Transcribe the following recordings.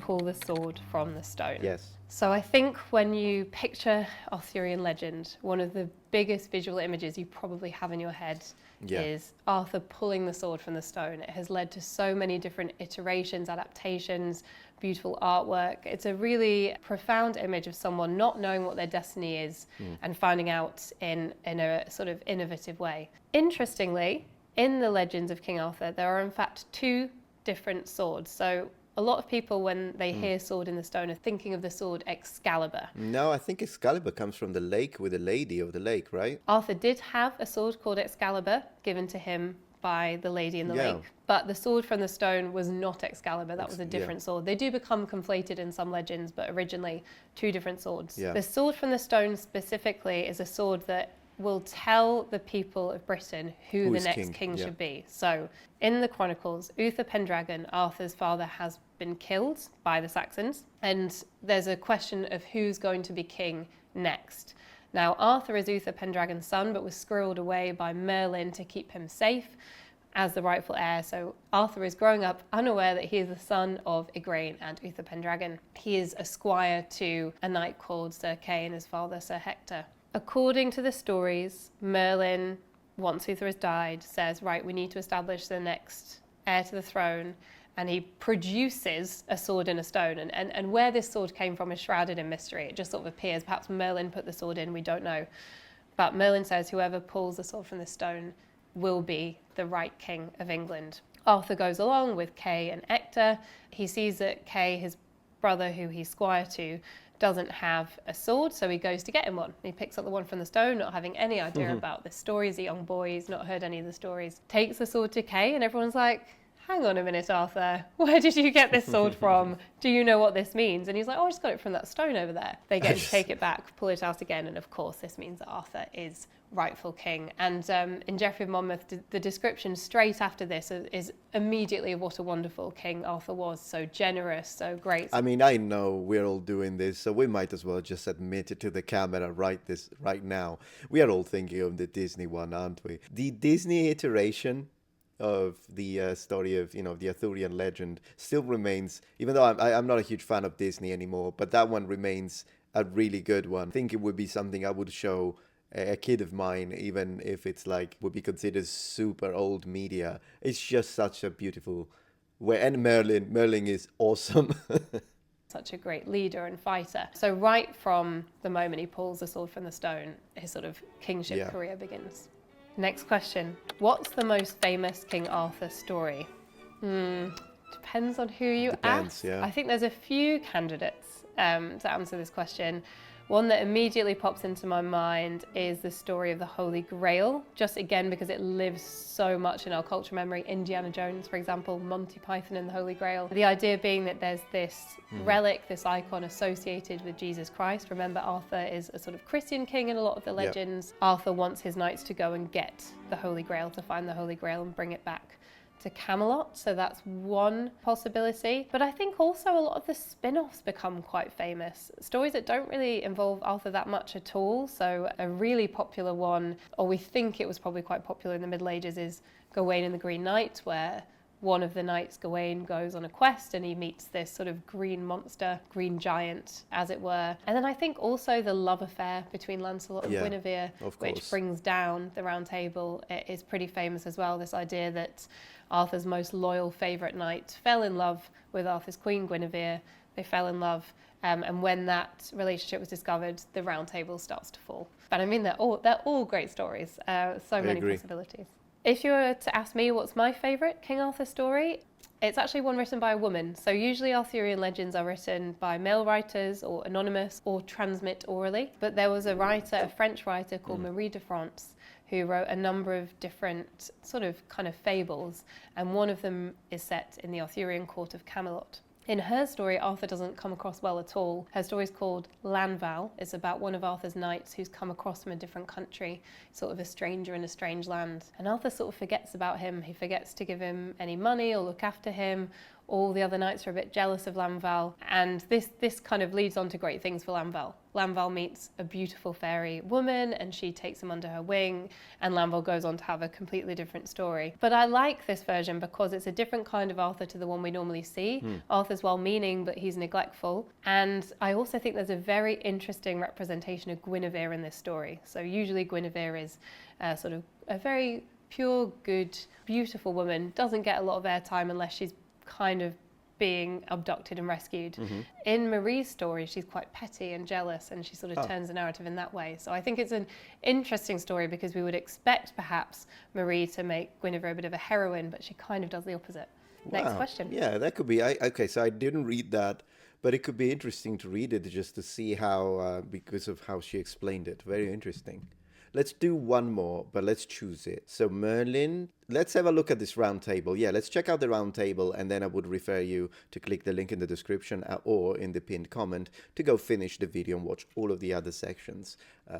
pull the sword from the stone. Yes. So I think when you picture Arthurian legend, one of the biggest visual images you probably have in your head is Arthur pulling the sword from the stone. It has led to so many different iterations, adaptations, beautiful artwork. It's a really profound image of someone not knowing what their destiny is and finding out in a sort of innovative way. Interestingly, in the legends of King Arthur, there are in fact two different swords. So a lot of people, when they hear sword in the stone, are thinking of the sword Excalibur. No, I think Excalibur comes from the lake with the lady of the lake, right? Arthur did have a sword called Excalibur given to him by the lady in the lake, but the sword from the stone was not Excalibur. That was a different sword. They do become conflated in some legends, but originally two different swords. The sword from the stone specifically is a sword that will tell the people of Britain who the next king should be. So in the Chronicles, Uther Pendragon, Arthur's father, has been killed by the Saxons, and there's a question of who's going to be king next. Now, Arthur is Uther Pendragon's son, but was squirreled away by Merlin to keep him safe as the rightful heir. So Arthur is growing up unaware that he is the son of Igraine and Uther Pendragon. He is a squire to a knight called Sir Kay and his father, Sir Hector. According to the stories, Merlin, once Uther has died, says, right, we need to establish the next heir to the throne. And he produces a sword in a stone. And where this sword came from is shrouded in mystery. It just sort of appears. Perhaps Merlin put the sword in, we don't know. But Merlin says whoever pulls the sword from the stone will be the right king of England. Arthur goes along with Kay and Hector. He sees that Kay, his brother who he's squire to, doesn't have a sword, so he goes to get him one. He picks up the one from the stone, not having any idea about this story. He's a young boy, he's not heard any of the stories. Takes the sword to Kay, and everyone's like, hang on a minute, Arthur, where did you get this sword from? Do you know what this means? And he's like, oh, I just got it from that stone over there. They get him to take it back, pull it out again, and of course this means that Arthur is rightful king. And in Geoffrey of Monmouth, the description straight after this is immediately of what a wonderful king Arthur was. So generous, so great. I mean, I know we're all doing this, so we might as well just admit it to the camera right now. We are all thinking of the Disney one, aren't we? The Disney iteration of the story of, the Arthurian legend still remains, even though I'm not a huge fan of Disney anymore, but that one remains a really good one. I think it would be something I would show a kid of mine, even if it's would be considered super old media. It's just such a beautiful way. And Merlin is awesome. Such a great leader and fighter. So right from the moment he pulls the sword from the stone, his sort of kingship career begins. Next question. What's the most famous King Arthur story? Depends on who you ask. I think there's a few candidates to answer this question. One that immediately pops into my mind is the story of the Holy Grail, just again because it lives so much in our cultural memory. Indiana Jones, for example, Monty Python and the Holy Grail. The idea being that there's this relic, this icon associated with Jesus Christ. Remember, Arthur is a sort of Christian king in a lot of the legends. Arthur wants his knights to go and get the Holy Grail, to find the Holy Grail and bring it back to Camelot, so that's one possibility. But I think also a lot of the spin-offs become quite famous. Stories that don't really involve Arthur that much at all. So a really popular one, or we think it was probably quite popular in the Middle Ages, is Gawain and the Green Knight, where one of the knights, Gawain, goes on a quest and he meets this sort of green monster, green giant, as it were. And then I think also the love affair between Lancelot and Guinevere, which brings down the Round Table, it is pretty famous as well. This idea that Arthur's most loyal favourite knight fell in love with Arthur's queen, Guinevere. They fell in love, and when that relationship was discovered, the Round Table starts to fall. But I mean, they're all great stories. So many possibilities. If you were to ask me what's my favourite King Arthur story, it's actually one written by a woman. So usually Arthurian legends are written by male writers or anonymous or transmit orally. But there was a French writer called Marie de France, who wrote a number of different sort of kind of fables. And one of them is set in the Arthurian court of Camelot. In her story, Arthur doesn't come across well at all. Her story is called Landval. It's about one of Arthur's knights who's come across from a different country, sort of a stranger in a strange land. And Arthur sort of forgets about him. He forgets to give him any money or look after him All the other knights are a bit jealous of Lamval, and this kind of leads on to great things for Lamval. Lamval meets a beautiful fairy woman, and she takes him under her wing, and Lamval goes on to have a completely different story. But I like this version because it's a different kind of Arthur to the one we normally see. Arthur's well-meaning, but he's neglectful. And I also think there's a very interesting representation of Guinevere in this story. So usually Guinevere is sort of a very pure, good, beautiful woman, doesn't get a lot of airtime unless she's kind of being abducted and rescued. In Marie's story, she's quite petty and jealous, and she sort of turns the narrative in that way. So I think it's an interesting story because we would expect perhaps Marie to make Guinevere a bit of a heroine, but she kind of does the opposite. Wow. Next question. Yeah, that could be. Okay, so I didn't read that, but it could be interesting to read it just to see how, because of how she explained it. Very interesting. Let's do one more, but let's choose it. So Merlin, let's have a look at this round table. Yeah, let's check out the round table, and then I would refer you to click the link in the description or in the pinned comment to go finish the video and watch all of the other sections.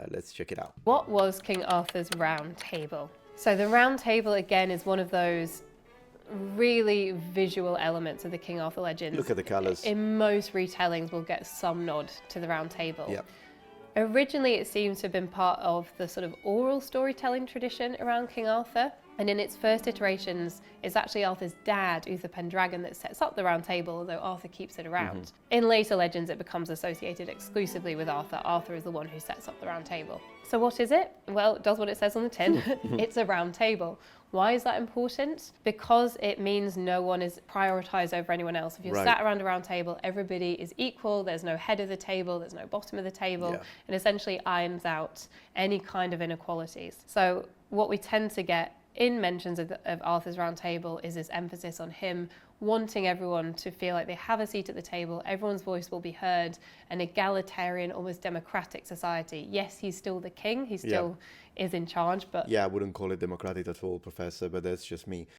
Let's check it out. What was King Arthur's round table? So the round table, again, is one of those really visual elements of the King Arthur legends. Look at the colours. In most retellings, we'll get some nod to the round table. Yep. Originally, it seems to have been part of the sort of oral storytelling tradition around King Arthur. And in its first iterations, it's actually Arthur's dad, Uther Pendragon, that sets up the round table, although Arthur keeps it around. In later legends, it becomes associated exclusively with Arthur. Arthur is the one who sets up the round table. So what is it? Well, it does what it says on the tin. It's a round table. Why is that important? Because it means no one is prioritized over anyone else. If you're sat around a round table, everybody is equal. There's no head of the table, there's no bottom of the table, and essentially irons out any kind of inequalities. So what we tend to get in mentions of Arthur's round table is this emphasis on him wanting everyone to feel like they have a seat at the table, everyone's voice will be heard, an egalitarian, almost democratic society. Yes, he's still the king, he still is in charge, but... Yeah, I wouldn't call it democratic at all, Professor, but that's just me.